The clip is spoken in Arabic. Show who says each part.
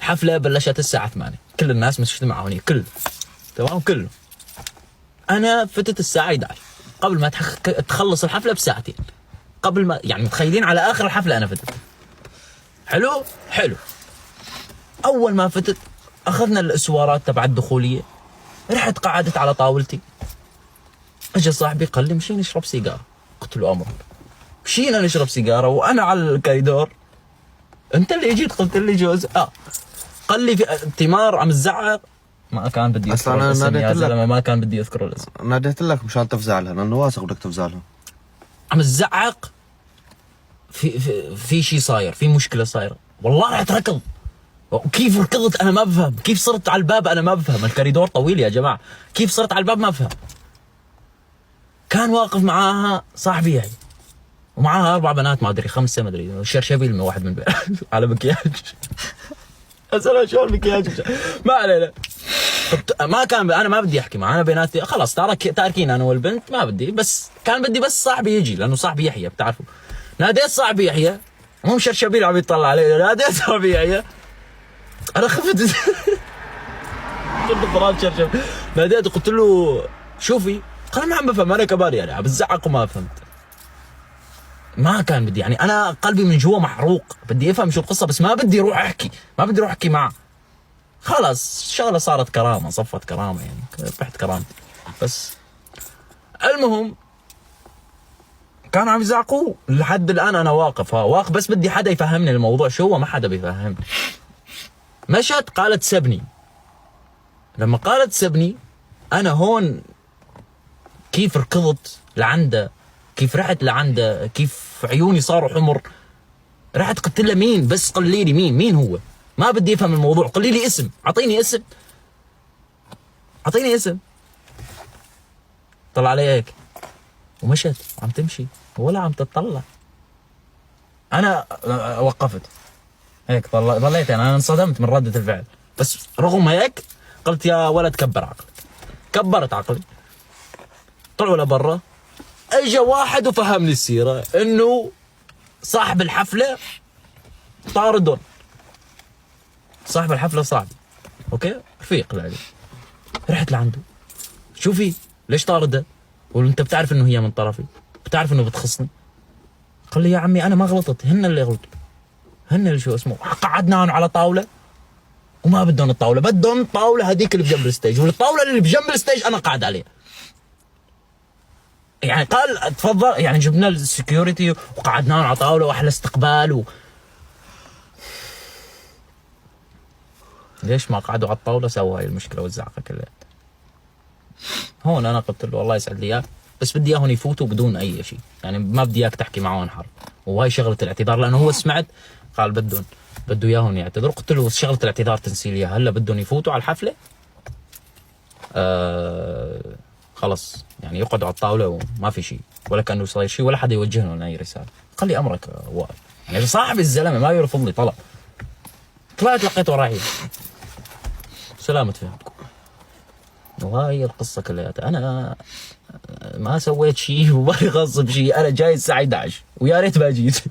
Speaker 1: حفله بلشت الساعه 8، كل الناس مجتمعه هوني كله تمام كله. انا فتت الساعه 11 قبل ما تخلص الحفله بساعتين، قبل ما يعني متخيلين على اخر الحفله انا فتت. حلو حلو. اول ما فتت اخذنا الاسوارات تبع الدخوليه، رحت قعدت على طاولتي. اجى صاحبي قال لي مشي نشرب سيجاره، قلت له امرك. مشينا نشرب سيجاره وانا على الكوريدور. انت اللي جيت قلت لي جوز قال لي في تمار عم تزعق. ما كان بدي اذكر الاسم يا زلمه، ما كان بدي اذكر الاسم.
Speaker 2: ناديت لك مشان تفزع لها لانه واثق بدك تفزع لها.
Speaker 1: عم تزعق في شيء صاير، في مشكله صايره. والله رحت ركض. وكيف ركضت انا ما بفهم، كيف صرت على الباب انا ما بفهم، الكوريدور طويل يا جماعه، كيف صرت على الباب ما بفهم. كان واقف معاها صاحبي يعني، ومعاها 4 بنات ما ادري 5 ما ادري، شرشبيل واحد من على مكياج. اسأله شو المكياج؟ ما علينا. ما كان انا ما بدي احكي معه، انا بيناتي خلاص تاركين انا والبنت ما بدي، بس كان بدي بس صاحبي يجي لانه صاحبي يحيى بتعرفوا. ناديت صاحبي يحيى، مو شرشبيل عم يطلع علي، ناديت صاحبي يحيى. انا خفت كنت ضرب شرشب. ناديته قلت له شوفي، قال ما عم بفهم انا كمان يعني عم بتزعق وما فهمت. ما كان بدي يعني، انا قلبي من جوا محروق، بدي افهم شو القصه بس ما بدي اروح احكي، ما بدي اروح احكي معه. خلاص الشغله صارت كرامه، صفت كرامه يعني، ربحت كرامتي. بس المهم كانوا عم يزعقوا لحد الان انا واقف واقف بس بدي حدا يفهمني الموضوع شو هو، ما حدا بيفهمني. مشت قالت سبني. لما قالت سبني انا هون كيف ركضت لعنده، كيف رحت لعنده، كيف عيوني صاروا حمر. رحت قلت له مين، بس قولي لي مين هو، ما بدي افهم الموضوع، قولي لي اسم، اعطيني اسم، اعطيني اسم. طلع علي هيك ومشت عم تمشي ولا عم تطلع. انا وقفت هيك، ظليت انا انصدمت من ردة الفعل، بس رغم هيك قلت يا ولد كبر عقلك. كبرت عقلي. طلعوا لبرا، اجى واحد وفهمني السيره انه صاحب الحفله طاردون. صاحب الحفله صاحبي اوكي رفيق لعلي. رحت لعنده، شوفي ليش طارده؟ وانت بتعرف انه هي من طرفي، بتعرف انه بتخصني. قال لي يا عمي انا ما غلطت، هن اللي غلطوا، هن اللي شو اسمه. قعدناهم على طاوله وما بدهم الطاوله، بدهم الطاوله هذيك اللي بجنب الستيج، والطاوله اللي بجنب الستيج انا قاعد عليها. يعني قال تفضل، يعني جبنا السكيورتي وقعدناهم على طاوله واحلى استقبال ليش ما قعدوا على الطاوله سووا هاي المشكله والزعقه كلها. هون انا قلت له والله يسعد لي اياك، بس بدي اياهم يفوتوا بدون اي شيء، يعني ما بدي اياك تحكي معهم حرب، وهي شغله الاعتذار لانه هو سمعت قال بده اياهم يعتذروا. قلت له شغله الاعتذار تنسي لي هلا، بدهم يفوتوا على الحفله خلص يعني يقعدوا على الطاوله وما في شيء ولا كانه صاير شيء ولا حدا يوجه لهم اي رساله. قال لي امرك وائل، يعني صاحب الزلمه ما يرفض لي طلب. طلعت لقيته رايح. سلامة فهمكم. وهاي القصة كلياتها. أنا ما سويت شيء وماني غاصب شيء، أنا جاي الساعة 11 ويا ريت ما جيت.